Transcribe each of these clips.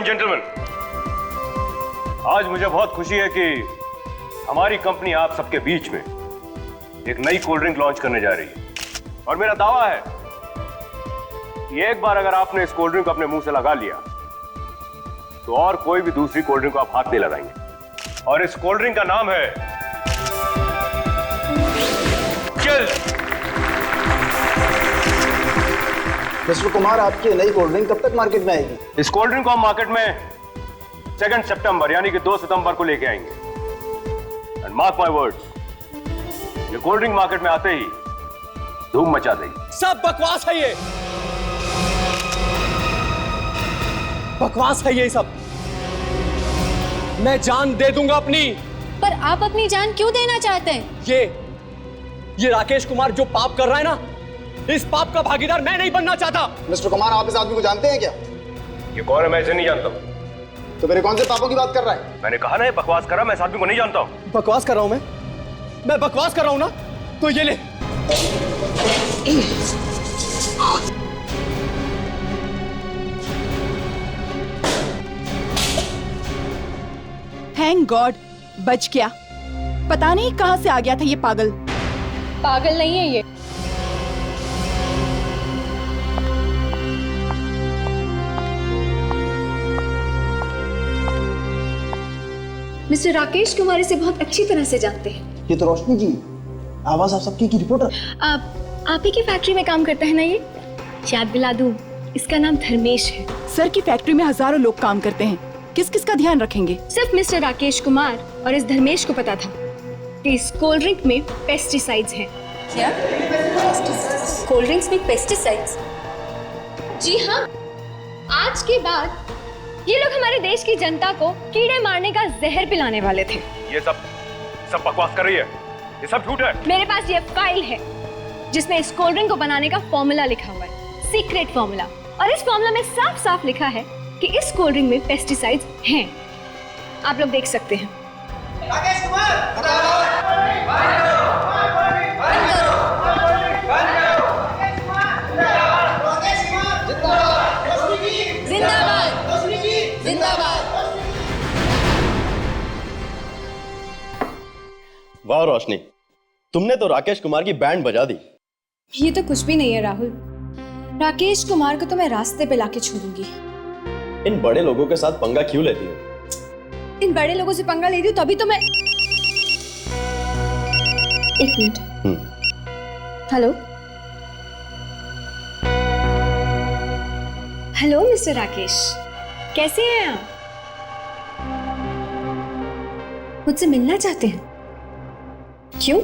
Gentleman, आज मुझे बहुत खुशी है कि हमारी कंपनी आप सबके बीच में एक नई कोल्ड ड्रिंक लॉन्च करने जा रही है। और मेरा दावा है कि एक बार अगर आपने इस कोल्ड ड्रिंक को अपने मुंह से लगा लिया तो और कोई भी दूसरी कोल्ड ड्रिंक को आप हाथ नहीं लगाएंगे। और इस कोल्ड ड्रिंक का नाम है चिल्स। मिस्टर कुमार, आपकी नई कोल्ड ड्रिंक कब तक मार्केट में आएगी? इस कोल्ड ड्रिंक को हम मार्केट में 2 सितंबर यानी कि 2 सितंबर को लेके आएंगे। एंड मार्क माय वर्ड्स, ये कोल्ड ड्रिंक मार्केट में आते ही धूम मचा देगी। सब बकवास है, ये बकवास है ये सब। मैं जान दे दूंगा अपनी। पर आप अपनी जान क्यों देना चाहते हैं? ये राकेश कुमार जो पाप कर रहा है ना, इस पाप का भागीदार मैं नहीं बनना चाहता। मिस्टर कुमार, आप इस आदमी को जानते हैं क्या? ये कौन है? मैं इसे नहीं जानता हूं। तो मेरे कौन से पापों की बात कर रहा है? मैंने कहा ना ये बकवास कर रहा, मैं इस आदमी को नहीं जानता हूं। बकवास कर रहा हूं मैं बकवास कर रहा हूं ना, तो ये ले। थैंक गॉड बच गया। पता नहीं कहां से आ गया था ये पागल। पागल नहीं है ये। मिस्टर राकेश कुमार इसे बहुत अच्छी तरह से जानते हैं। ये तो रोशनी जी, आवाज आप सबकी की रिपोर्टर। आप ही की फैक्ट्री में काम करता है ना ये? याद दिला दूं, इसका नाम धर्मेश है। सर की फैक्ट्री में हजारों लोग काम करते हैं, किस किस का ध्यान रखेंगे? सिर्फ मिस्टर राकेश कुमार और इस धर्मेश को पता था कि इस कोल्ड ड्रिंक में पेस्टिसाइड्स हैं। क्या? कोल्ड ड्रिंक्स में पेस्टिसाइड्स? जी हाँ। आज के बाद ये लोग हमारे देश की जनता को कीड़े मारने का जहर पिलाने वाले थे। ये सब बकवास कर रही है, ये सब झूठ है। मेरे पास ये फाइल है जिसमें इस कोल्ड ड्रिंक को बनाने का फॉर्मूला लिखा हुआ है, सीक्रेट फॉर्मूला। और इस फॉर्मूला में साफ साफ लिखा है कि इस कोल्ड ड्रिंक में पेस्टिसाइड्स हैं। आप लोग देख सकते हैं। राकेश कुमार, जिंदाबाद, जिंदाबाद। वाह रोशनी, तुमने तो राकेश कुमार की बैंड बजा दी। ये तो कुछ भी नहीं है राहुल। राकेश कुमार को तो मैं रास्ते पे लाके छोड़ूंगी। इन बड़े लोगों के साथ पंगा क्यों लेती हो? इन बड़े लोगों से पंगा ले रही हूँ तभी तो मैं। एक minute. Hello hello mister Rakesh, कैसे हैं आप? मुझसे मिलना चाहते हैं? क्यों?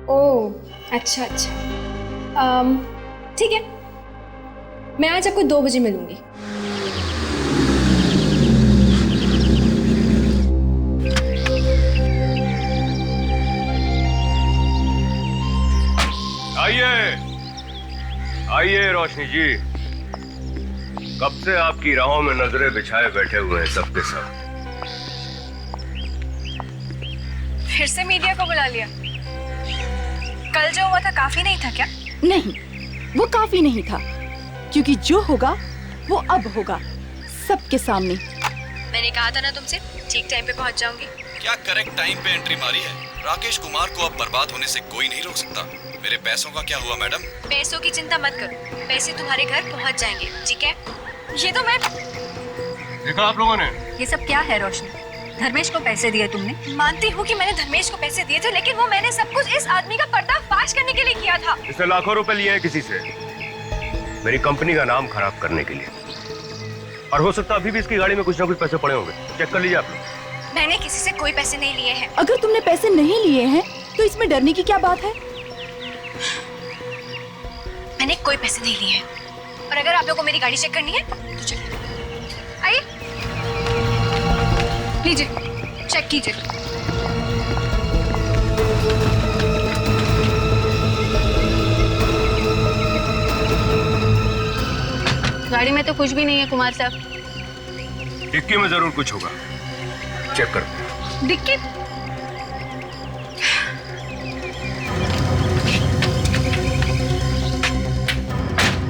ओह अच्छा अच्छा, ठीक है, मैं आज आपको 2 बजे मिलूंगी। आइए रोशनी जी, कब से आपकी राहों में नजरें बिछाए बैठे हुए हैं सबके सब। फिर से मीडिया को बुला लिया? कल जो हुआ था काफी नहीं था क्या? नहीं, वो काफी नहीं था, क्योंकि जो होगा वो अब होगा, सबके सामने। मैंने कहा था ना तुमसे, ठीक टाइम पे पहुंच जाऊंगी। क्या करेक्ट टाइम पे एंट्री मारी है। राकेश कुमार को अब बर्बाद होने से कोई नहीं रोक सकता। मेरे पैसों का क्या हुआ मैडम? पैसों की चिंता मत करो, पैसे तुम्हारे घर पहुंच जाएंगे, ठीक है? ये तो मैं। देखा आप लोगों ने? ये सब क्या है रोशनी? धर्मेश को पैसे दिए तुमने? मानती हूँ कि मैंने धर्मेश को पैसे दिए थे, लेकिन वो मैंने सब कुछ इस आदमी का पर्दाफाश करने के लिए किया था। इसने लाखों रुपए लिए हैं किसी से, मेरी कंपनी का नाम खराब करने के लिए। और हो सकता है अभी भी इसकी गाड़ी में कुछ ना कुछ पैसे पड़े होंगे, चेक कर लीजिए आप लोग। मैंने किसी से कोई पैसे नहीं लिए हैं। अगर तुमने पैसे नहीं लिए हैं तो इसमें डरने की क्या बात है? मैंने कोई पैसे नहीं लिए हैं। और अगर आप लोगों को मेरी गाड़ी चेक करनी है तो चलिए, आइए, लीजिए, चेक कीजिए। गाड़ी में तो कुछ भी नहीं है कुमार साहब। डिक्की में जरूर कुछ होगा, चेक करो। डिक्की?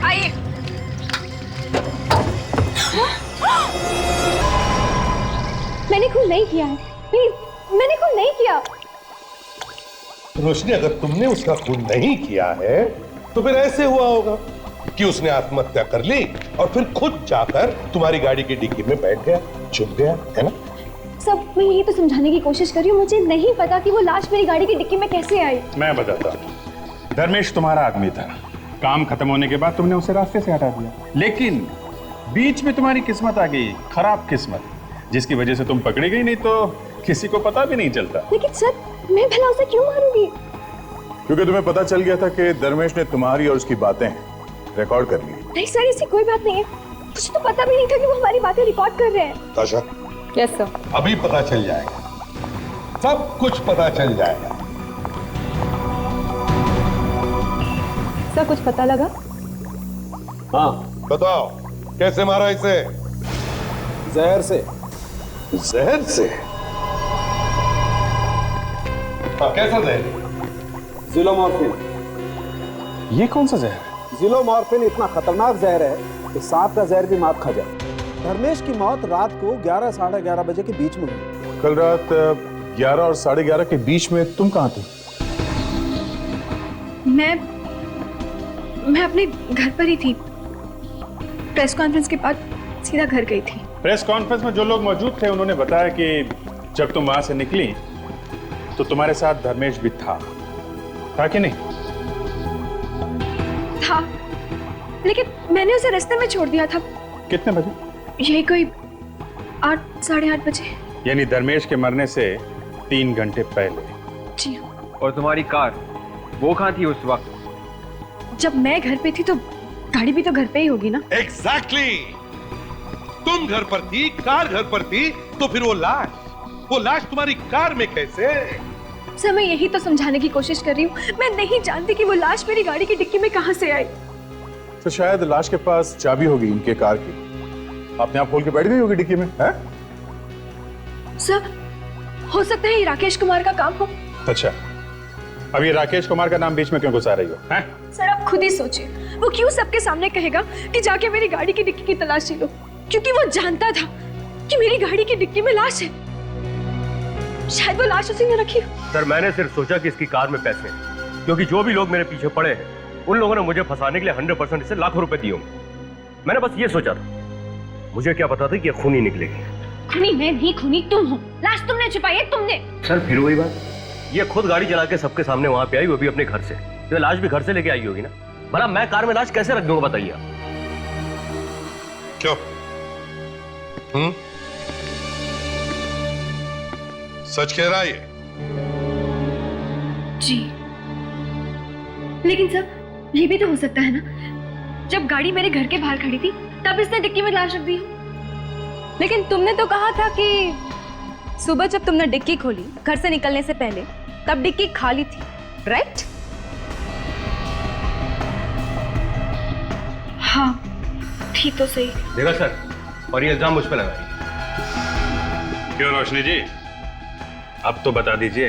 आइए, मैंने खून नहीं किया है, प्लीज, मैंने खून नहीं किया। रोशनी, अगर तुमने उसका खून नहीं किया है तो फिर ऐसे हुआ होगा कि उसने आत्महत्या कर ली और फिर खुद जाकर तुम्हारी गाड़ी की डिक्की में बैठ गया, छुप गया, है ना? सब मैं यही तो समझाने की कोशिश कर रही हूँ, मुझे नहीं पता कि वो लाश मेरी गाड़ी की डिक्की में कैसे आई। मैं बताता हूँ। धर्मेश तुम्हारा आदमी था, काम खत्म होने के बाद तुमने उसे रास्ते से हटा दिया, लेकिन बीच में तुम्हारी किस्मत आ गई, खराब किस्मत, जिसकी वजह से तुम पकड़ी गई, नहीं तो किसी को पता भी नहीं चलता। लेकिन सर, मैं भला उसे क्यों मारूंगी? क्योंकि तुम्हें पता चल गया था कि धर्मेश ने तुम्हारी और उसकी बातें रिकॉर्ड कर ली। नहीं सर, ऐसी कोई बात नहीं है, मुझे तो पता भी नहीं था कि वो हमारी बातें रिकॉर्ड कर रहे हैं। ताशा, यस सर। अभी पता चल जाएगा, सब कुछ पता चल जाएगा। सर, कुछ पता लगा? हाँ, बताओ, कैसे मारा इसे? जहर से। जहर से? हाँ, कैसा जहर? जिलोमॉर्फिन। ये कौन सा जहर? जिलोमॉर्फिन इतना खतरनाक जहर है कि सांप का जहर भी मात खा जाए। धर्मेश की मौत रात को 11 साढ़े 11 बजे के बीच में हुई। कल रात 11 और 11:30 के बीच में तुम कहाँ थे? मैं अपने घर पर ही थी। प्रेस कॉन्फ्रेंस के बाद सीधा घर गई थी। प्रेस कॉन्फ्रेंस में जो लोग मौजूद थे उन्होंने बताया कि जब तुम वहां से निकली तो तुम्हारे साथ धर्मेश भी था कि नहीं? था, लेकिन मैंने उसे रास्ते में छोड़ दिया था। कितने बजे? यही कोई 8 साढ़े 8 बजे। यानी धर्मेश के मरने से 3 घंटे पहले। जी। और तुम्हारी कार, वो कहाँ थी उस वक्त? जब मैं घर पे थी तो गाड़ी भी तो घर पे ही होगी ना। एग्जैक्टली। तुम घर पर थी, कार घर पर थी, तो फिर वो लाश तुम्हारी कार में कैसे? सर, मैं यही तो समझाने की कोशिश कर रही हूँ, मैं नहीं जानती कि वो लाश मेरी गाड़ी की डिक्की में कहाँ से आई। तो शायद लाश के पास चाबी होगी इनके कार की, अपने आप खोल के बैठ गई होगी डिक्की में, है? सर, हो सकता है ये राकेश कुमार का काम हो। अच्छा, अब ये राकेश कुमार का नाम बीच में क्यों घुसा रही हो, हैं? सर, आप खुद ही सोचिए, वो क्यों सबके सामने कहेगा कि जाके मेरी गाड़ी की डिक्की की तलाशी लो? क्योंकि वो जानता था कि मेरी गाड़ी की डिक्की में लाश है। शायद वो लाश उसी ने रखी हो। सर, मैंने सिर्फ सोचा कि इसकी कार में पैसे हैं, क्योंकि जो भी लोग मेरे पीछे पड़े हैं उन लोगों ने मुझे फंसाने के लिए 100% इसे लाखों रुपए दिए होंगे। मैंने बस ये सोचा था, मुझे क्या पता था कि ये खूनी निकलेगी। खूनी मैं नहीं, खूनी तुम हो। लाश तुमने छुपाई है, तुमने। सर, फिर वही बात, ये खुद गाड़ी चला के सबके सामने वहां पे आई, वो भी अपने घर से। तो लाश भी घर से लेके आई होगी ना। भला मैं कार में लाश कैसे रख दूंगा, बताइए आप। क्यों? सच कह रहा है ये? जी, लेकिन सर, ये भी तो हो सकता है ना, जब गाड़ी मेरे घर के बाहर खड़ी थी तब इसने डिक्की में लाश रख दी। लेकिन तुमने तो कहा था कि सुबह जब तुमने डिक्की खोली घर से निकलने से पहले, तब डिक्की खाली थी, राइट? हाँ, थी तो सही। देखा सर, और ये इल्जाम मुझ पे लगा। क्यों रोशनी जी, अब तो बता दीजिए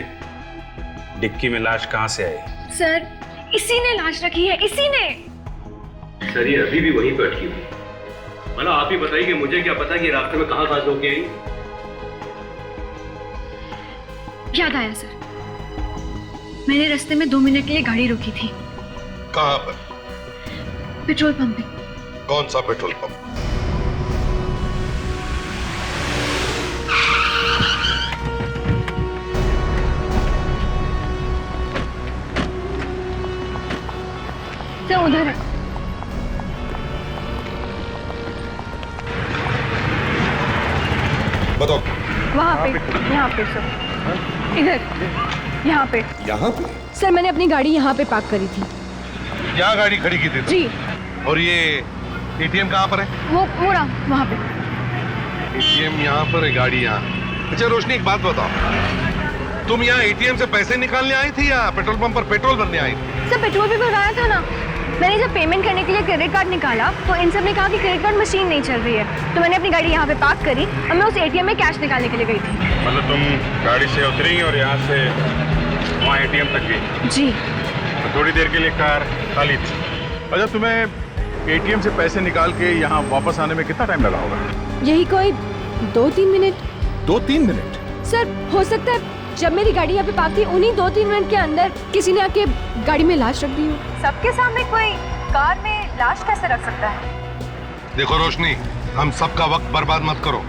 डिक्की में लाश कहां से आई? सर, इसी ने लाश रखी है, इसी ने। सर, ये अभी भी वहीं पे अटकी हुई। भला आप ही बताइए, मुझे क्या पता कि रास्ते में कहां सो के आई। याद आया सर, मैंने रास्ते में 2 मिनट के लिए गाड़ी रोकी थी। कहां पर? पेट्रोल पंप पे। कौन सा पेट्रोल पंप? सर, उधर है। बताओ। वहाँ पे, यहाँ पे सर, इधर, यहाँ पे। यहाँ पे? सर, मैंने अपनी गाड़ी यहाँ पे पार्क करी थी। यहाँ गाड़ी खड़ी की थी? जी। और ये एटीएम कहाँ पर है? वो रहा, वहाँ पे। एटीएम यहाँ पर है, गाड़ी यहाँ। अच्छा रोशनी, एक बात बताओ, तुम यहाँ एटीएम से पैसे निकालने आई थी या पेट्रोल पंप पर पेट्रोल भरने आई थी? सर, पेट्रोल भी भरवाया था ना। मैंने जब पेमेंट करने के लिए क्रेडिट कार्ड निकाला तो इन सब ने कहा कि क्रेडिट कार्ड मशीन नहीं चल रही है, तो मैंने अपनी गाड़ी यहाँ पे पार्क करी और मैं उस एटीएम में कैश निकालने के लिए गई थी। मतलब तुम गाड़ी से उतरी और यहाँ से वहाँ एटीएम तक गई? जी। तो थोड़ी देर के लिए कार खाली थी। अच्छा, तुम्हें एटीएम से पैसे निकाल के यहाँ वापस आने में कितना टाइम लगा होगा? यही कोई 2-3 मिनट। 2-3 मिनट? सर हो सकता है जब मेरी गाड़ी यहाँ पे पार्क थी उन्हीं 2-3 मिनट के अंदर किसी ने आके गाड़ी में लाश रख दी हो। सबके सामने कोई कार में लाश कैसे रख सकता है? देखो रोशनी, हम सबका वक्त बर्बाद मत करो।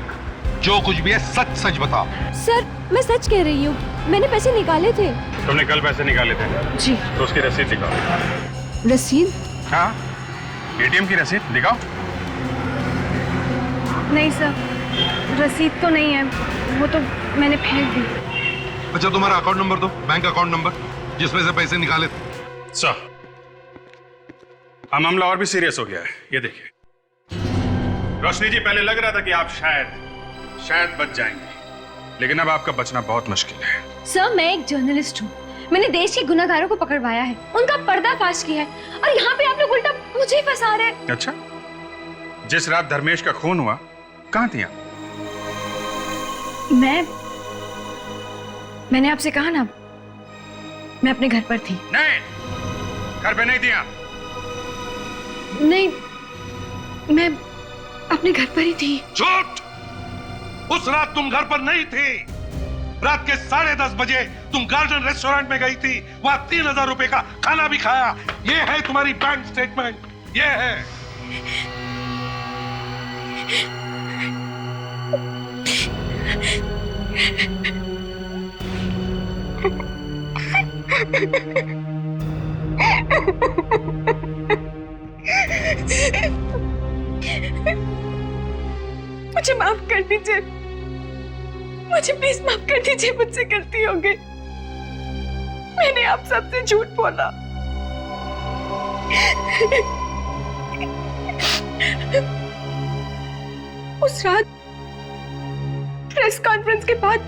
जो कुछ भी है सच सच बताओ। सर मैं सच कह रही हूँ, मैंने पैसे निकाले थे। तुमने कल पैसे निकाले थे? जी। तो उसकी रसीद दिखाओ। रसीद? हाँ, एटीएम की रसीद दिखाओ। नहीं सर, रसीद तो नहीं है, वो तो मैंने फेंक दी। अच्छा तुम्हारा अकाउंट नंबर दो, बैंक अकाउंट नंबर जिसमें से पैसे निकाले थे। सर, मामला और भी सीरियस हो गया है। ये देखिए रोशनी जी, पहले लग रहा था कि आप शायद बच जाएंगे, लेकिन अब आपका बचना बहुत मुश्किल है। सर मैं एक जर्नलिस्ट हूँ, मैंने देश के गुनाहगारों को पकड़वाया है, उनका पर्दाफाश किया है, और यहाँ पे आप लोग उल्टा मुझे ही फंसा रहे हैं। अच्छा, जिस रात धर्मेश का खून हुआ कहाँ थी आप? मैंने आपसे कहा ना, मैं अपने घर पर थी। नहीं, घर पे नहीं थी आप। नहीं, मैं अपने घर पर ही थी। झूठ! उस रात तुम घर पर नहीं थी। रात के 10:30 बजे तुम गार्डन रेस्टोरेंट में गई थी, वहां 3000 रुपए का खाना भी खाया। ये है तुम्हारी बैंक स्टेटमेंट, ये है। मुझे माफ कर दीजिए, मुझे प्लीज माफ कर दीजिए, मुझसे गलती हो गई। मैंने आप सबसे झूठ बोला। उस रात प्रेस कॉन्फ्रेंस के बाद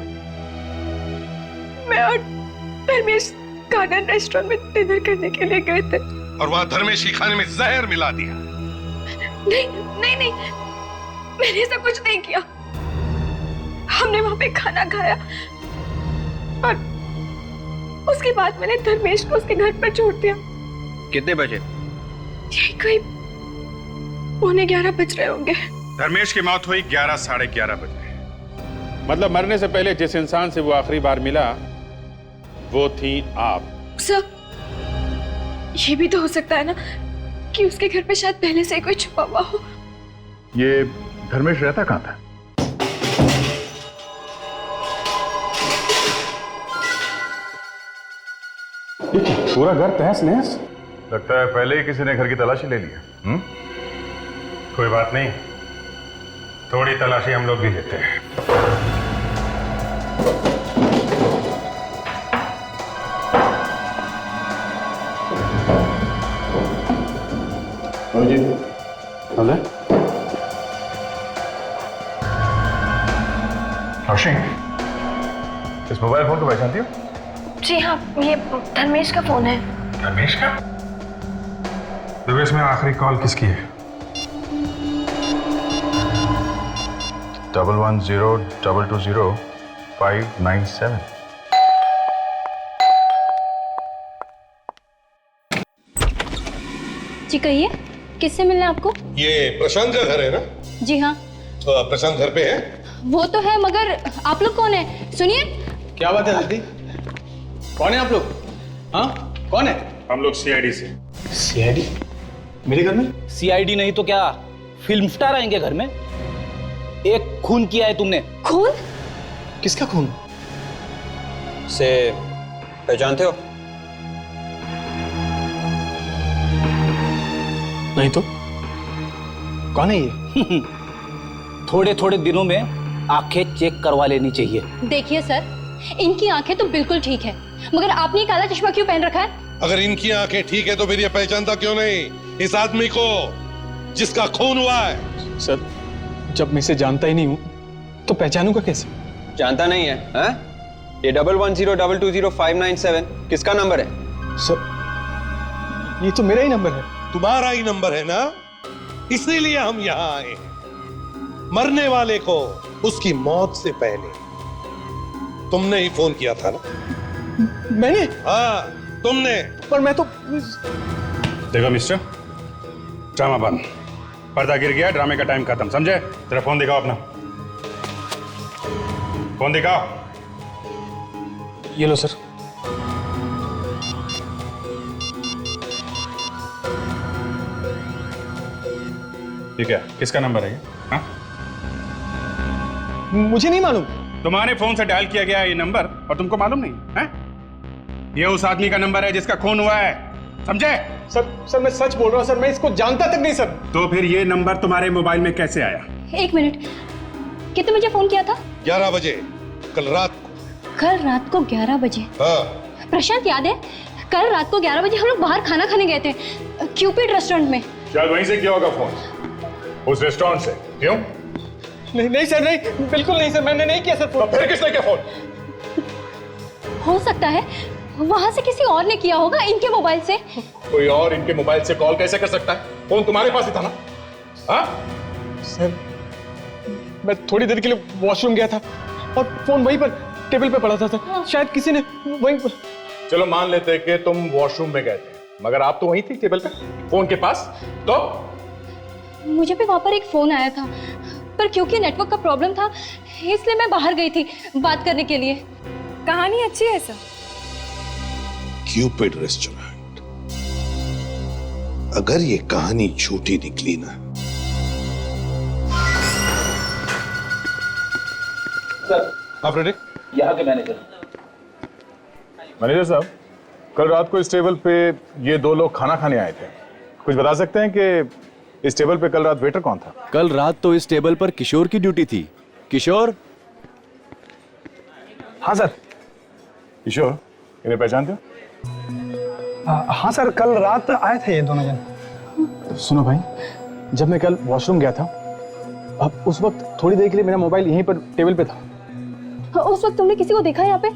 मैं और धर्मेश गार्डन रेस्टोरेंट में डिनर करने के लिए गए थे, और वहां धर्मेश के खाने में जहर मिला दिया। नहीं, मैंने ऐसा कुछ नहीं किया। हमने वहां पे खाना खाया और उसके बाद मैंने धर्मेश को उसके घर पर छोड़ दिया। कितने बजे? यही कोई 11:15 बज रहे होंगे। धर्मेश की मौत हुई 11, 11:30 बजे। मतलब मरने से पहले जिस इंसान से वो आखिरी बार मिला वो थी आप। सर, ये भी तो हो सकता है ना कि उसके घर पे शायद पहले से कोई छुपा हुआ हो। ये धर्मेश रहता कहाँ था? पूरा घर तहस नहस। लगता है पहले ही किसी ने घर की तलाशी ले लिया। कोई बात नहीं, थोड़ी तलाशी हम लोग भी लेते हैं। जी, रोशनी, इस मोबाइल फोन को पहचानती हो? जी हाँ, ये धर्मेश का फोन है। धर्मेश का? धर्मेश में आखिरी कॉल किसकी है? 110220-597। जी कहिए, किससे मिलना है आपको? ये प्रशांत का घर है ना? जी हाँ। तो प्रशांत घर पे है? वो तो है, मगर आप लोग कौन है? सुनिए। क्या बात है दीदी? कौन है आप लोग? हाँ, कौन है? हम लोग सीआईडी से। सीआईडी? मेरे घर में? सीआईडी नहीं तो क्या फिल्म स्टार आएंगे घर में? एक खून किया है तुमने। खून? किसका खून? से पहचानते हो? नहीं तो कौन है ये? थोड़े थोड़े दिनों में आंखें चेक करवा लेनी चाहिए। देखिए सर, इनकी आंखें तो बिल्कुल ठीक है, मगर आपने ये काला चश्मा क्यों पहन रखा है? अगर इनकी आंखें ठीक है तो फिर ये पहचानता क्यों नहीं इस आदमी को जिसका खून हुआ है? सर, जब मैं इसे जानता ही नहीं हूं तो पहचानूंगा कैसे? जानता नहीं है? हा? ये 110220-597 किसका नंबर है? सर, ये तो मेरा ही नंबर है। तुम्हारा ही नंबर है ना, इसीलिए हम यहाँ आए हैं। मरने वाले को उसकी मौत से पहले तुमने ही फोन किया था ना? मैंने? हाँ, तुमने। पर मैं तो... देखो मिस्टर, ड्रामा बंद। पर्दा गिर गया, ड्रामे का टाइम खत्म, समझे? तेरा फोन दिखाओ अपना। फोन दिखाओ। ये लो सर। ठीक है, किसका नंबर है ये? हाँ? मुझे नहीं मालूम। तुम्हारे फोन से डायल किया गया है ये नंबर और तुमको मालूम नहीं है? ये उस आदमी का नंबर है जिसका खून हुआ है, समझे? सर मैं सच बोल रहा हूँ सर, मैं इसको जानता तक नहीं सर। तो फिर ये नंबर तुम्हारे मोबाइल में कैसे आया? एक मिनट, कितने बजे फोन किया था? 11 बजे कल रात को। कल रात को 11 बजे? हाँ। प्रशांत याद है? कल रात को 11 बजे हम लोग बाहर खाना खाने गए थे, क्यूपिड रेस्टोरेंट में। शायद वहीं से किया होगा फोन, उस रेस्टोरेंट से। क्यों? नहीं सर, नहीं, बिल्कुल नहीं सर, मैंने नहीं किया सर फोन। फिर किसने किया फोन? हो सकता है वहां से किसी और ने किया होगा, इनके मोबाइल से। कोई और इनके मोबाइल से कॉल कैसे कर सकता है? फोन तुम्हारे पास ही था ना? हाँ? सर मैं थोड़ी देर के लिए वॉशरूम गया था और फोन वहीं पर टेबल पे पड़ा था सर। शायद किसी ने वहीं पर। चलो मान लेते हैं कि तुम वॉशरूम में गए थे, मगर आप तो वहीं थी टेबल पे, फोन के पास। तो मुझे भी वहां पर एक फोन आया था, पर क्योंकि नेटवर्क का प्रॉब्लम था इसलिए मैं बाहर गई थी बात करने के लिए। कहानी अच्छी है सर। क्यूपिड रेस्टोरेंट, अगर ये कहानी झूठी निकली ना। सर आप रेडी? यहाँ के मैनेजर साहब, कल रात को इस टेबल पे ये दो लोग खाना खाने आए थे। कुछ बता सकते हैं कि इस टेबल पे कल रात वेटर कौन था? कल रात तो इस टेबल पर किशोर की ड्यूटी थी। किशोर? हाँ सर। किशोर, इन्हें पहचानते हो? हाँ सर, कल रात आए थे ये दोनों जन। सुनो भाई, जब मैं कल वॉशरूम गया था, अब उस वक्त थोड़ी देर के लिए मेरा मोबाइल यहीं पर टेबल पे था। उस वक्त तुमने किसी को देखा यहाँ पे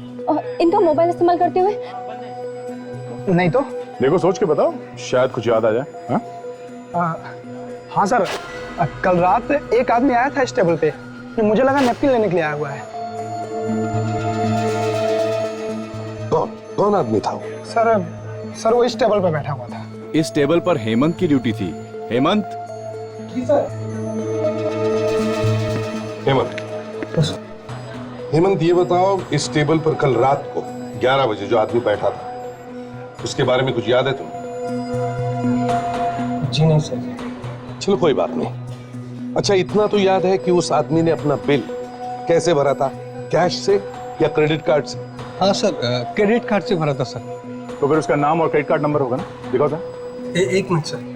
इनका मोबाइल इस्तेमाल करते हुए? नहीं तो। देखो सोच के बताओ, शायद कुछ याद आ जाए। हाँ सर, कल रात एक आदमी आया था इस टेबल पे, मुझे लगा नैपकिन लेने के लिए आया हुआ है। कौन आदमी था वो? सर वो इस टेबल पे बैठा हुआ था। इस टेबल पर हेमंत की ड्यूटी थी। हेमंत? जी सर। हेमंत ये बताओ, इस टेबल पर कल रात को 11 बजे जो आदमी बैठा था, उसके बारे में कुछ याद है तुम्हें? जी नहीं सर। चलो कोई बात नहीं। अच्छा इतना तो याद है कि उस आदमी ने अपना बिल कैसे भरा था, कैश से या क्रेडिट कार्ड से? हाँ सर, क्रेडिट कार्ड से भरा था सर। तो फिर उसका नाम और क्रेडिट कार्ड नंबर होगा ना? दिखाओ सर। एक मिनट सर।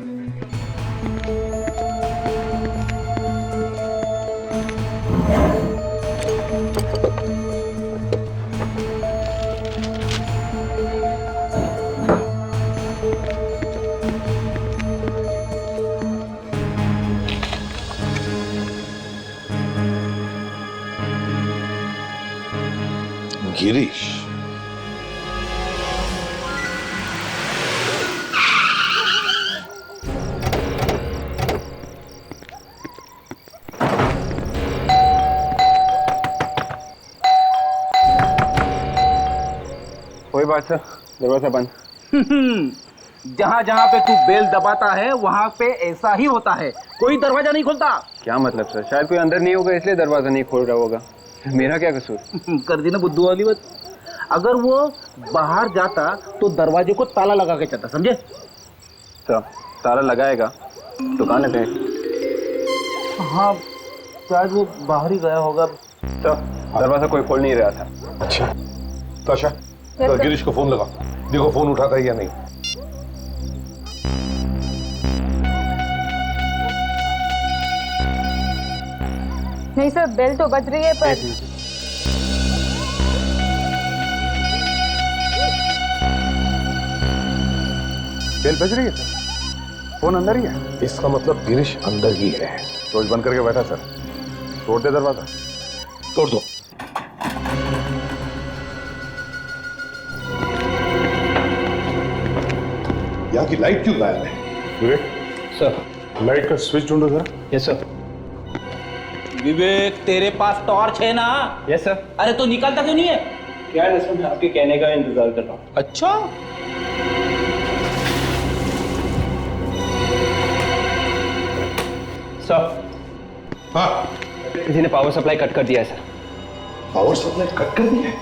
गिरीश। कोई बात सर, दरवाजा बंद। जहाँ जहाँ पे तू बेल दबाता है वहाँ पे ऐसा ही होता है, कोई दरवाजा नहीं खोलता। क्या मतलब सर? शायद कोई अंदर नहीं होगा इसलिए दरवाजा नहीं खोल रहा होगा। मेरा क्या कसूर? कर दी ना बुद्धू वाली बात। अगर वो बाहर जाता तो दरवाजे को ताला लगा के जाता, समझे? तो ताला लगाएगा तो कहाँ लगे? हाँ शायद वो बाहर ही गया होगा। तो दरवाजा कोई खोल नहीं रहा था। अच्छा ताशा, गिरीश को फोन लगा, देखो फोन उठाता है या नहीं। नहीं सर, बेल तो बज रही है पर बेल बज रही है सर, फोन अंदर ही है। इसका मतलब गिरीश अंदर ही है। रोज बंद करके बैठा सर। तोड़ दे दरवाजा। तोड़ दो। यहाँ की लाइट क्यों गायब है? विवेक सर। लाइट का स्विच ढूंढो जरा। Yes sir. विवेक तेरे पास टॉर्च है ना? Yes sir. अरे तो निकालता क्यों नहीं है? क्या है मैं आपके कहने का इंतजार कर रहा हूँ। अच्छा सर, हाँ किसी ने पावर सप्लाई कट कर दिया है सर। पावर सप्लाई कट कर दिया है।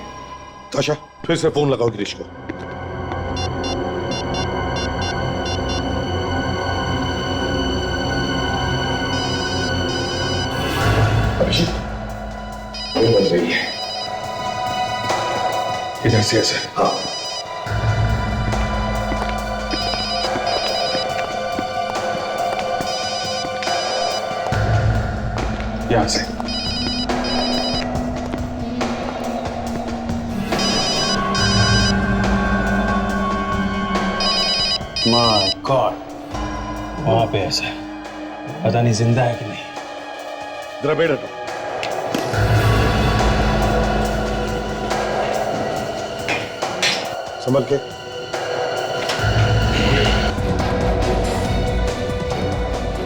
ताशा फिर से फोन लगाओ गिरीश को। अभिजीत फोन बज रही है। इधर से है सर। हाँ यहां से। माय गॉड, वहां पे ऐसा है, पता नहीं जिंदा है कि नहीं। जरा बैठ हटो। संभल के।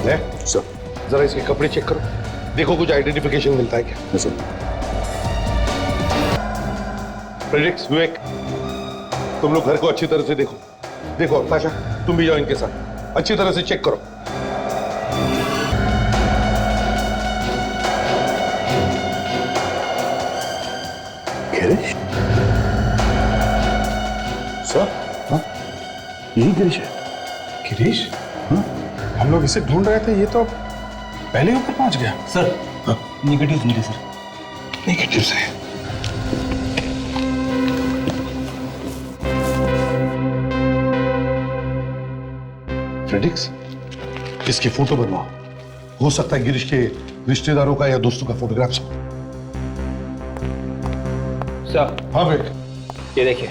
ले सर, जरा इसके कपड़े चेक करो, देखो कुछ आइडेंटिफिकेशन मिलता है क्या। सर फ्रेडरिक्स, विवेक, तुम लोग घर को अच्छी तरह से देखो। देखो ताशा, तुम भी जाओ इनके साथ, अच्छी तरह से चेक करो। गिरीश सर, हाँ यही गिरीश है। गिरीश? हाँ, हम लोग इसे ढूंढ रहे थे, ये तो पहले ऊपर पहुंच गया। सर नेगेटिव मिले सर। नेगेटिव है। फ्रेडिक्स, इसकी फोटो बनवाओ, हो सकता है गिरीश के रिश्तेदारों का या दोस्तों का फोटोग्राफ्स हो। सर हाँ विवेक, ये देखिए।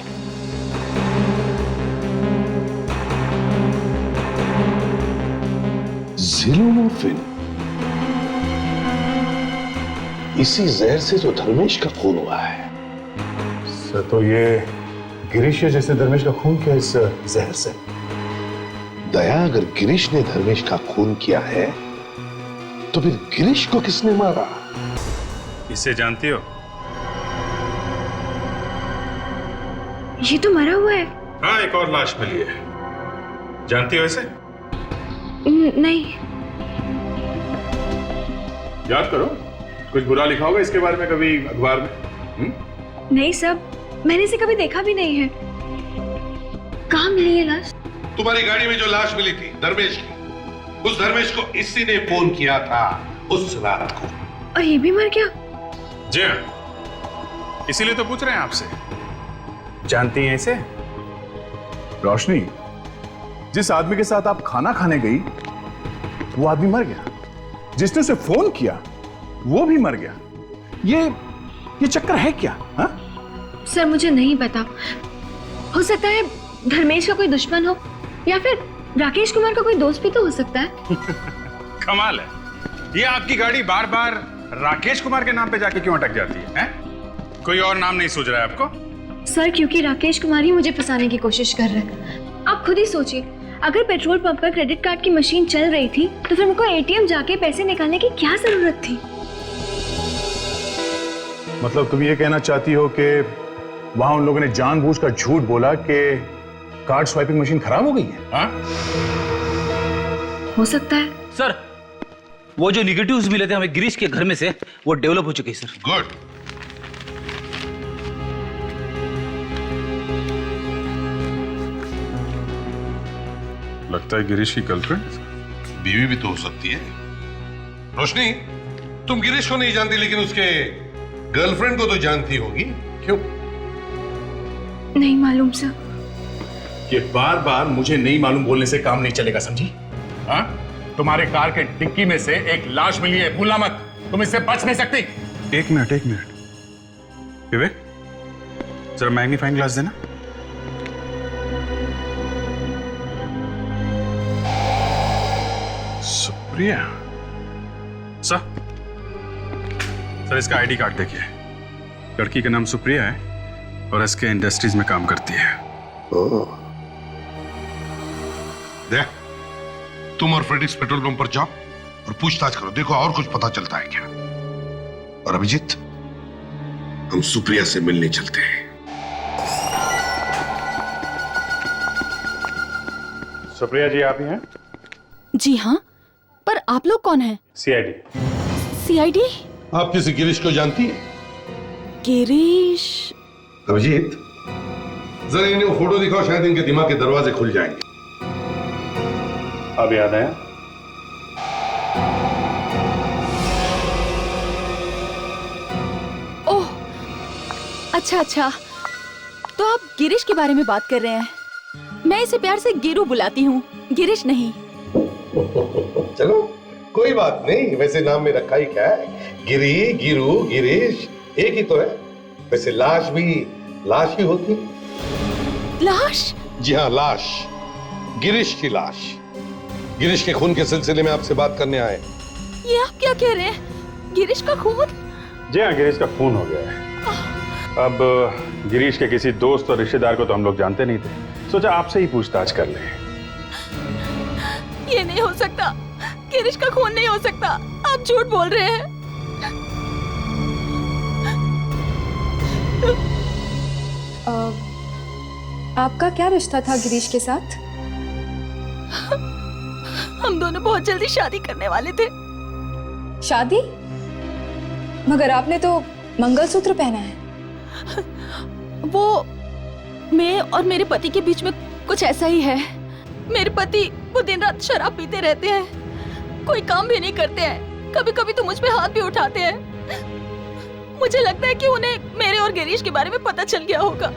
ज़िलोमोर्फिन, इसी जहर से जो धर्मेश का खून हुआ है। सर तो ये गिरीश है जैसे धर्मेश का खून किया इस जहर से। दया, अगर गिरीश ने धर्मेश का खून किया है तो फिर गिरीश को किसने मारा? इसे जानती हो? ये तो मरा हुआ है। हाँ, एक और लाश मिली है। जानती हो इसे? नहीं। याद करो, कुछ बुरा लिखा होगा इसके बारे में कभी अखबार में? नहीं सब, मैंने इसे कभी देखा भी नहीं है। कहाँ मिली है लाश? तुम्हारी गाड़ी में जो लाश मिली थी धर्मेश की, उस धर्मेश को इसी ने फोन किया था उस रात को। और ये भी मर गया? जी हाँ, इसीलिए तो पूछ रहे हैं आपसे। जानती हैं इसे? रोशनी, जिस आदमी के साथ आप खाना खाने गई वो आदमी मर गया, जिसने उसे फोन किया वो भी मर गया। ये चक्कर है क्या? हा? सर मुझे नहीं पता, हो सकता है धर्मेश का कोई दुश्मन हो या फिर राकेश कुमार का कोई दोस्त भी तो हो सकता है। कमाल है, ये आपकी गाड़ी बार बार राकेश कुमार के नाम पे जाके क्यों अटक जाती है? कोई और नाम नहीं सूझ रहा है आपको? सर क्योंकि राकेश कुमार ही मुझे फंसाने की कोशिश कर रहे हैं। आप खुद ही सोचिए, अगर पेट्रोल पंप पर क्रेडिट कार्ड की मशीन चल रही थी तो फिर मुझको एटीएम जाके पैसे निकालने की क्या जरूरत थी? मतलब तुम ये कहना चाहती हो कि वहां उन लोगों ने जानबूझकर झूठ बोला कि कार्ड स्वाइपिंग मशीन खराब हो गई है? हाँ? हो सकता है। सर वो जो निगेटिव्स मिले थे हमें गिरीश के घर में से, वो डेवलप हो चुके हैं सर। गुड। लगता है गिरीश की गर्लफ्रेंड, बीवी भी तो हो सकती है। रोशनी, तुम गिरीश को नहीं जानती लेकिन उसके गर्लफ्रेंड को तो जानती होगी, क्यों? नहीं मालूम सर। ये बार बार मुझे नहीं मालूम बोलने से काम नहीं चलेगा, समझी? हाँ? तुम्हारे कार के डिक्की में से एक लाश मिली है, भूलना मत, तुम इससे बच नहीं सकती। एक मिनट विवेक, जरा मैग्नीफाइंग ग्लास देना। सुप्रिया सर इसका आईडी कार्ड देखिए। लड़की का नाम सुप्रिया है और एसके इंडस्ट्रीज में काम करती है। देख, तुम और फ्रेडिक्स पेट्रोल पंप पर जाओ और पूछताछ करो, देखो और कुछ पता चलता है क्या। और अभिजीत, हम सुप्रिया से मिलने चलते हैं। सुप्रिया जी आप ही हैं? जी हाँ, पर आप लोग कौन हैं? सीआईडी। सीआईडी? आप किसी गिरीश को जानती हैं? गिरीश। अभिजीत, जरा इन्हें वो फोटो दिखाओ, शायद इनके दिमाग के दरवाजे खुल जाएंगे। अब याद आया? ओह, अच्छा अच्छा, तो आप गिरीश के बारे में बात कर रहे हैं। मैं इसे प्यार से गिरू बुलाती हूँ, गिरीश नहीं। चलो कोई बात नहीं, वैसे नाम में रखा ही क्या है, गिरी, गिरू, गिरीश एक ही तो है। वैसे लाश भी लाश ही होती। लाश? जी हाँ, लाश, गिरीश की लाश। गिरीश के खून के सिलसिले में आपसे बात करने आए। ये आप क्या कह रहे हैं? गिरीश का खून? जी हाँ, गिरीश का खून हो गया है। अब गिरीश के किसी दोस्त और रिश्तेदार को तो हम लोग जानते नहीं थे, सोचा आपसे ही पूछताछ कर लें। ये नहीं हो सकता, गिरीश का खून नहीं हो सकता, आप झूठ बोल रहे हैं। आपका क्या रिश्ता था गिरीश के साथ? हम दोनों बहुत जल्दी शादी करने वाले थे। शादी? मगर आपने तो मंगलसूत्र पहना है। वो मैं और मेरे पति के बीच में कुछ ऐसा ही है। मेरे पति वो दिन रात शराब पीते रहते हैं, कोई काम भी नहीं करते हैं, कभी कभी तो मुझ पे हाथ भी उठाते हैं। मुझे लगता है कि उन्हें मेरे और गिरीश के बारे में पता चल गया होगा,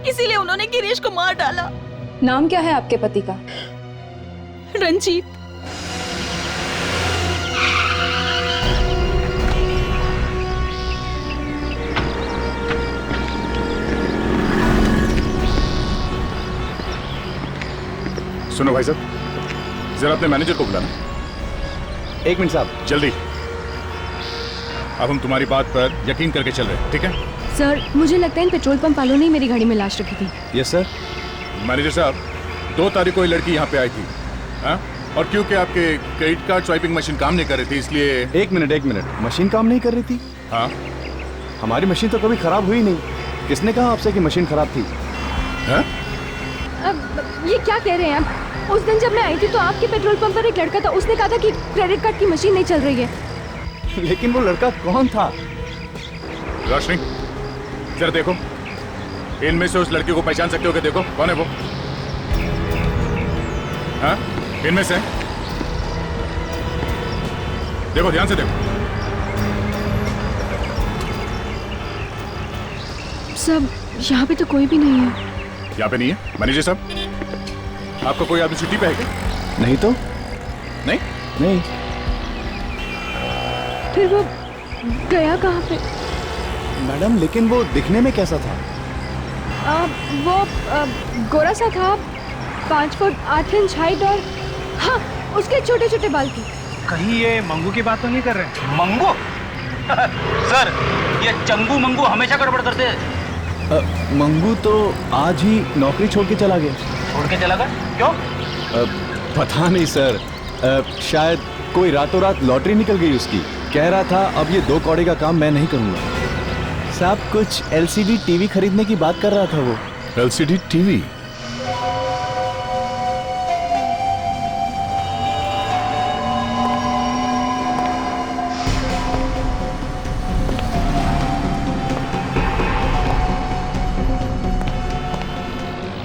इसीलिए उन्होंने गिरीश को मार डाला। नाम क्या है आपके पति का? रंजीत। सुनो भाई साहब, जरा अपने मैनेजर को बुलाना। एक मिनट साहब। जल्दी। अब हम तुम्हारी बात पर यकीन करके चल रहे हैं, ठीक है? सर, मुझे लगता है इन पेट्रोल पंप वालों ने मेरी गाड़ी में लाश रखी थी। Yes sir. मैनेजर साहब, 2 तारीख को ये लड़की यहाँ पे आई थी, हाँ? और क्योंकि आपके क्रेडिट कार्ड स्वाइपिंग मशीन काम नहीं कर रही थी, इसलिए। एक मिनट, मशीन काम नहीं कर रही थी? हाँ। हमारी मशीन तो कभी खराब हुई नहीं। किसने कहा आपसे कि मशीन खराब थी? हाँ? अब ये क्या कह रहे हैं आप? उस दिन जब मैं आई थी तो आपके पेट्रोल पंप पर एक लड़का था, उसने कहा था कि क्रेडिट कार्ड की मशीन नहीं चल रही है। लेकिन वो लड़का कौन था? रोशनी, जरा देखो, इनमें से उस लड़के को पहचान सकते हो क्या? देखो कौन है वो? हाँ, इनमें से देखो, ध्यान से देखो। सब यहाँ पे तो कोई भी नहीं है। यहाँ पे नहीं है? मैनेजर साहब, आपका कोई आदमी छुट्टी पे है क्या? नहीं तो। नहीं? नहीं। फिर वो गया कहाँ पे? मैडम, लेकिन वो दिखने में कैसा था? वो गोरा सा था, 5 फुट 8 इंच हाइट और हाँ, उसके छोटे छोटे बाल थे। कहीं ये मंगू की बात तो नहीं कर रहे? मंगू? सर, ये चंगू मंगू हमेशा गड़बड़ करते हैं। मंगू तो आज ही नौकरी छोड़ के चला गया। छोड़ के चला गया? क्यों? पता नहीं सर, शायद कोई रातों रात लॉटरी निकल गई उसकी। कह रहा था अब ये 2 कौड़े का काम मैं नहीं करूंगा। साहब, कुछ LCD टीवी खरीदने की बात कर रहा था वो। LCD TV?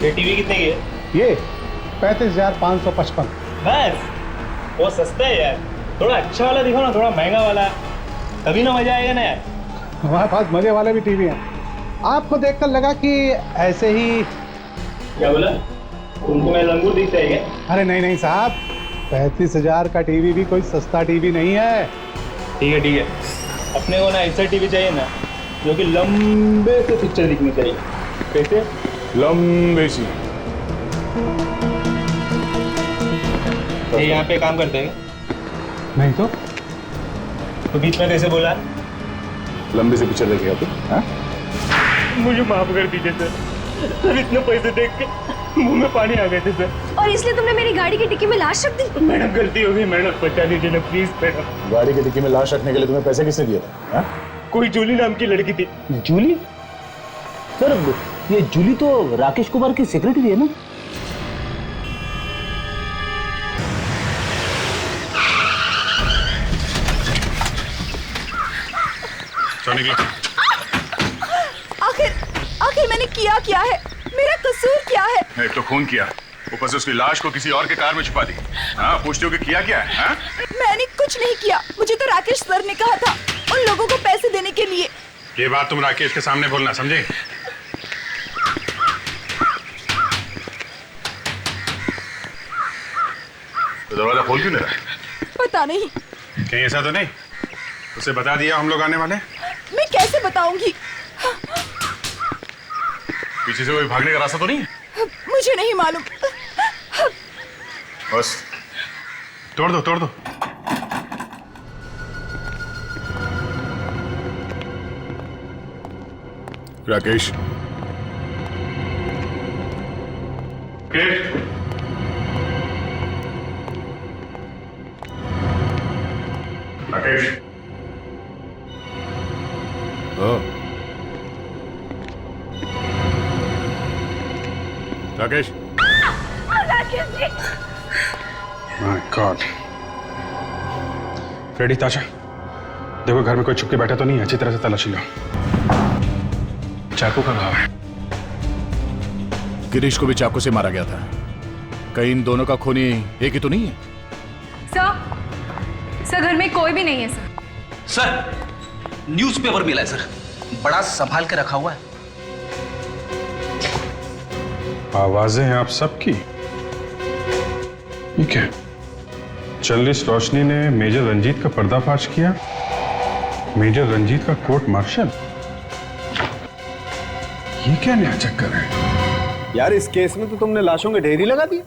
ये टीवी कितने की है? ये 35,555। बस, वो सस्ता है यार। थोड़ा अच्छा वाला दिखाओ ना, थोड़ा महंगा वाला, तभी ना मजा आएगा ना यार। हमारे पास मजे वाले भी टीवी हैं। आपको देखकर लगा कि ऐसे ही। क्या बोला? तुमको मैं लंगूर दिखता है क्या? अरे नहीं साहब, 35,000 का टीवी भी कोई सस्ता टीवी नहीं है। ठीक है, अपने को ना ऐसा टीवी चाहिए ना जो कि लंबे से पिक्चर दिखनी चाहिए। कैसे? लंबे सी। ये यहाँ पे काम करते हैं? नहीं तो बीच में कैसे बोला? लंबे से पिक्चर देखेगा तू? हाँ? मुझे माफ कर दीजिए सर, इतने पैसे देख के मुंह में पानी आ गए थे सर। और इसलिए तुमने मेरी गाड़ी की डिक्की में लाश रख दी? मैडम, गलती हो गई मैडम, बचा दीजिए ना प्लीज मैडम। गाड़ी की डिक्की में लाश रखने के लिए तुम्हें पैसे किसने दिए थे? हाँ? कोई जूली नाम की लड़की थी। जूली? सर, ये जूली तो राकेश कुमार की सेक्रेटरी है ना? चलो निकलो। आखिर मैंने क्या है? मेरा कसूर क्या है? एक तो खून किया, ऊपर से उसकी लाश को किसी और के कार में छुपा दी। हाँ, पूछते हो कि किया क्या है? हाँ? मैंने कुछ नहीं किया। मुझे तो राकेश सर ने कहा था उन लोगों को पैसे देने के लिए। ये बात तुम राकेश के सामने बोलना, समझे? तो दरवाजा खोल क्यों नहीं रहा? पता नहीं। कहीं ऐसा तो नहीं उसे बता दिया हम लोग आने वाले? मैं कैसे बताऊंगी? पीछे से कोई भागने का रास्ता तो नहीं है? मुझे नहीं मालूम। बस तोड़ दो, तोड़ दो। Rakesh, Rakesh, Rakesh, Rakesh ji. My god. Freddy, Tasha, देखो घर में कोई छुप के बैठा तो नहीं है। अच्छी तरह से तलाशी लो। चाकू का घाव है। गिरीश को भी चाकू से मारा गया था। कहीं इन दोनों का खूनी एक ही तो नहीं है? सर घर में कोई भी नहीं है सर। न्यूज़पेपर मिला है सर, बड़ा संभाल के रखा हुआ है। आवाजें हैं आप सबकी। ठीक है, जर्नलिस्ट रोशनी ने मेजर रंजीत का पर्दाफाश किया। मेजर रंजीत का कोर्ट मार्शल, ये क्या नया चक्कर है? यार इस केस में तो तुमने लाशों के ढेर ही लगा दिए।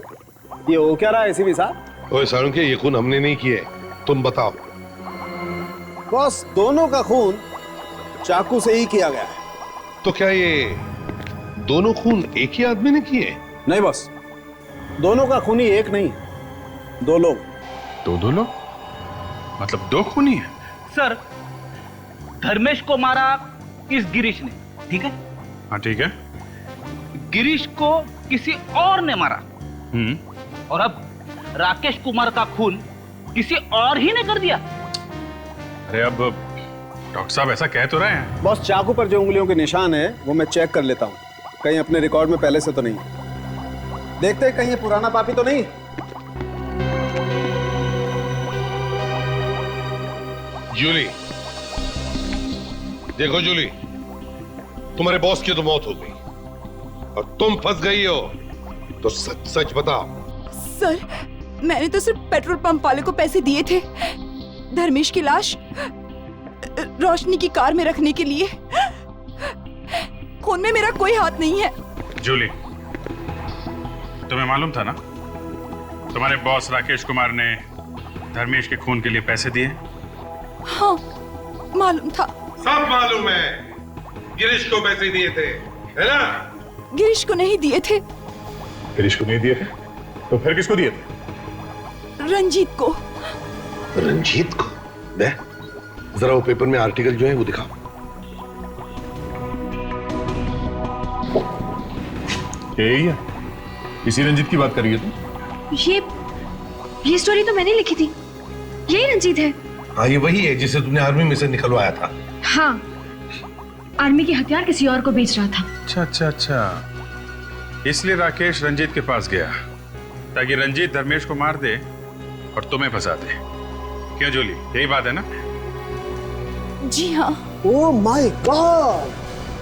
ये हो क्या रहा है एसीपी साहब? ओए सारुंके, ये खून हमने नहीं किए, तुम बताओ। बॉस, दोनों का खून चाकू से ही किया गया है। तो क्या ये दोनों खून एक ही आदमी ने किए? नहीं बॉस, दोनों का खूनी एक नहीं, दो लोग। दो लोग? मतलब दो खूनी है? सर, धर्मेश को मारा इस गिरीश ने, ठीक है? हाँ ठीक है। गिरीश को किसी और ने मारा। और अब राकेश कुमार का खून किसी और ही ने कर दिया। अरे अब डॉक्टर साहब ऐसा कह तो रहे हैं। बॉस, चाकू पर जो उंगलियों के निशान है वो मैं चेक कर लेता हूँ, कहीं अपने रिकॉर्ड में पहले से तो नहीं। देखते हैं कहीं ये पुराना पापी तो नहीं। जूली, देखो जूली, तुम्हारे बॉस की तो मौत हो गई और तुम फंस गई हो, तो सच सच बताओ। सर, मैंने तो सिर्फ पेट्रोल पंप वाले को पैसे दिए थे धर्मेश की लाश रोशनी की कार में रखने के लिए। खून में मेरा कोई हाथ नहीं है। जूली, तुम्हें मालूम था ना तुम्हारे बॉस राकेश कुमार ने धर्मेश के खून के लिए पैसे दिए? हाँ, मालूम था। सब मालूम है। गिरीश को पैसे दिए थे, है ना? गिरीश को नहीं दिए थे। गिरीश को नहीं दिए थे तो फिर किसको दिए थे? रंजीत को। रंजीत को? दे जरा वो पेपर में आर्टिकल जो है वो दिखाओ। यही है, इसी रंजीत की बात करिए तुम? ये स्टोरी तो मैंने लिखी थी। यही रंजीत है। हाँ, ये वही है जिसे तुमने आर्मी में से निकलवाया था। हाँ, आर्मी के हथियार किसी और को बेच रहा था। अच्छा अच्छा अच्छा, इसलिए राकेश रंजीत के पास गया ताकि रंजीत धर्मेश को मार दे और तुम्हें फंसा दे। क्यों जूली, यही बात है ना? जी हाँ। Oh my God!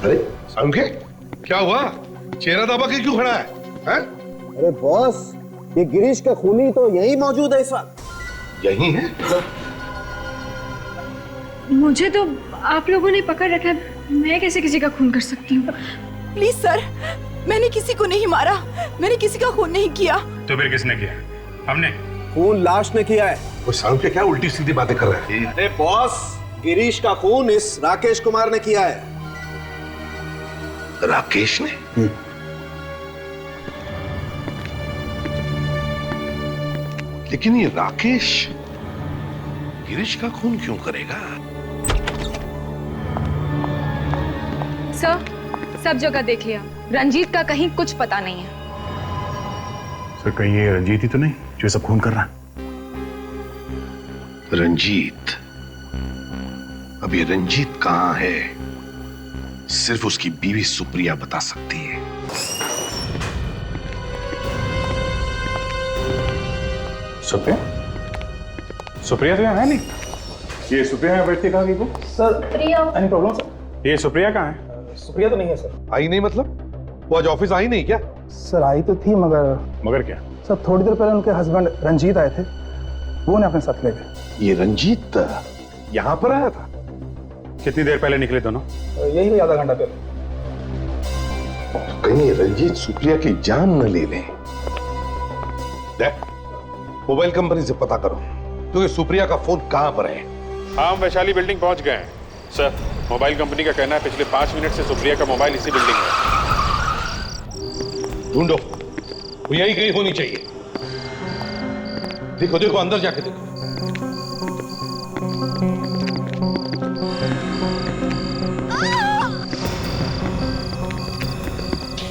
अरे सारुंके, क्या हुआ? चेहरा दबा के क्यों खड़ा है? अरे बॉस, ये गिरीश का खूनी तो यही मौजूद है इस वक्त। यही है? मुझे तो आप लोगों ने पकड़ रखा है, मैं कैसे किसी का खून कर सकती हूँ? प्लीज सर, मैंने किसी को नहीं मारा, मैंने किसी का खून नहीं किया। तो फिर किसने किया? हमने। खून लाश ने किया है। वो सारुंके क्या उल्टी सीधी बातें कर रहे हैं? अरे बॉस, गिरीश का खून इस राकेश कुमार ने किया है। राकेश ने? लेकिन ये राकेश गिरीश का खून क्यों करेगा? सर, सब जगह देख लिया, रंजीत का कहीं कुछ पता नहीं है। सर, कहीं ये रंजीत ही तो नहीं जो सब खून कर रहा है? रंजीत? अब ये रंजीत कहां है सिर्फ उसकी बीवी सुप्रिया बता सकती है। सुप्रिया? सुप्रिया तो यहाँ है नहीं। ये सुप्रिया यहाँ बैठती कहाँ गई वो? सर प्रिया एनी प्रॉब्लम सर? ये सुप्रिया कहाँ है? सुप्रिया तो नहीं है सर। आई नहीं मतलब? वो आज ऑफिस आई नहीं क्या? सर आई तो थी मगर क्या? सर थोड़ी देर पहले उनके हस्बैंड रंजीत आए थे, वो उन्हें अपने साथ ले गए। ये रंजीत यहाँ पर आया था? कितनी देर पहले निकले दोनों? यही आधा घंटा पहले। कहीं रंजीत सुप्रिया की जान न ले लें। देख, मोबाइल कंपनी से पता करो क्योंकि सुप्रिया का फोन कहां पर है। हाँ, हम वैशाली बिल्डिंग पहुंच गए हैं सर। मोबाइल कंपनी का कहना है पिछले 5 मिनट से सुप्रिया का मोबाइल इसी बिल्डिंग में है। ढूंढो, वो यही कहीं होनी चाहिए। देखो देखो, अंदर जाके देखो।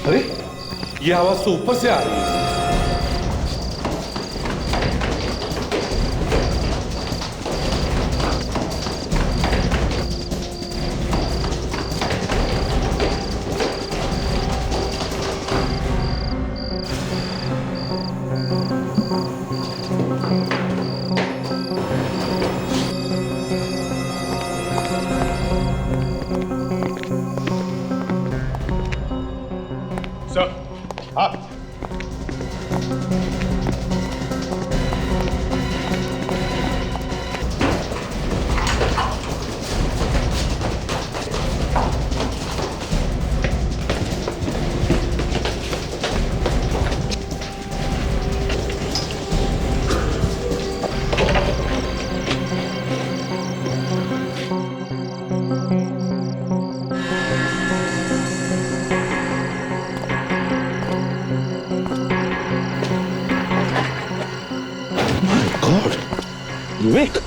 अरे, ये आवाज तो ऊपर से आ रही है। सर, हाँ। विवेक,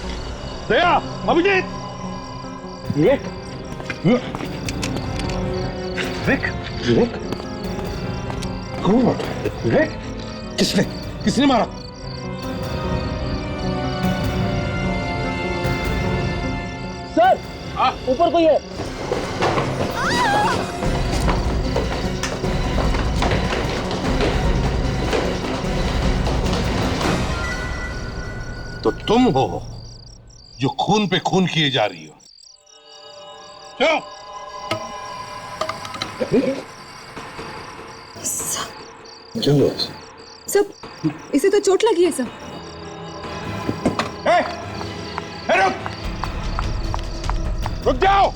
दया, अभिजीत, विवेक, विवेक, विवेक, गॉड, विवेक, किसने मारा? सर, ऊपर कोई है। तो तुम हो जो खून पे खून किए जा रही हो। क्यों? चलो सब, इसे तो चोट लगी है सब। रुक जाओ।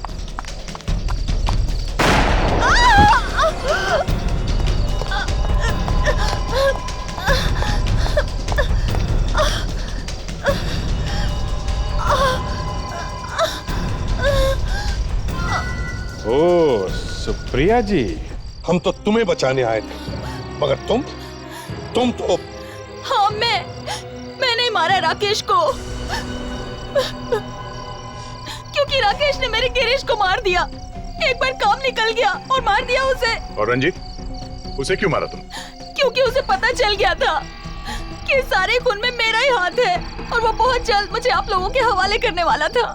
ओ, सुप्रिया जी, हम तो तुम्हें बचाने आए थे, मगर तुम तो। हाँ, मैं नहीं मारा राकेश को, क्योंकि राकेश ने मेरे गिरीश को मार दिया। एक बार काम निकल गया और मार दिया उसे। और रंजीत, उसे क्यों मारा तुम? क्योंकि उसे पता चल गया था कि सारे खून में मेरा ही हाथ है और वो बहुत जल्द मुझे आप लोगों के हवाले करने वाला था,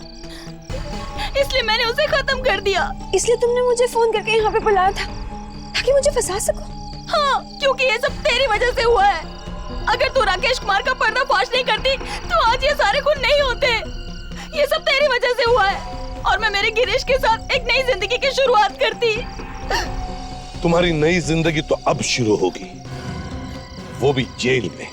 इसलिए मैंने उसे खत्म कर दिया। इसलिए तुमने मुझे फोन करके यहाँ पे बुलाया था ताकि मुझे फंसा सको? हाँ, क्योंकि ये सब तेरी वजह से हुआ है। अगर तू राकेश कुमार का पर्दाफाश नहीं करती तो आज ये सारे खून नहीं होते। ये सब तेरी वजह से हुआ है और मैं मेरे गिरीश के साथ एक नई जिंदगी की शुरुआत करती। तुम्हारी नई जिंदगी तो अब शुरू होगी, वो भी जेल में।